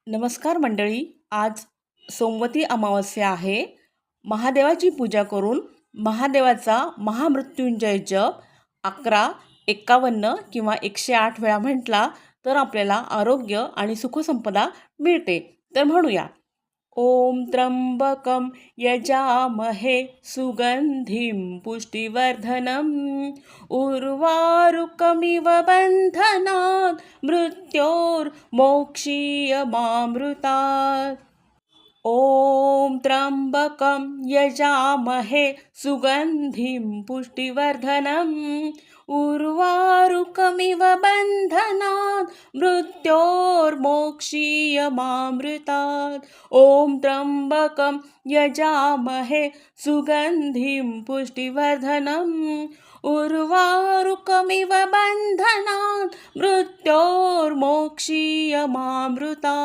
नमस्कार मंडळी. आज सोमवती अमावस्या आहे. महादेवाची पूजा करून महादेवाचा महामृत्युंजय जप 11, 51 किंवा 108 वेळा म्हटला तर आपल्याला आरोग्य आणि सुखसंपदा मिळते. तर म्हणूया, ओम त्र्यंबकं यजामहे सुगंधिं पुष्टिवर्धनम् उर्वारुकमिव बन्धनात् मृत्योर्मोक्षीयमामृतात्. ॐ त्र्यंबकं यजामहे सुगंधिं पुष्टिवर्धनम् उर्वारुकमिव बन्धनात् मृत्योर्मोक्षीयमामृतात्. ॐ त्र्यंबकं यजामहे सुगंधिं पुष्टिवर्धनम् उर्वारुकमिव बन्धनात् मृत्योर्मोक्षीयमामृतात्.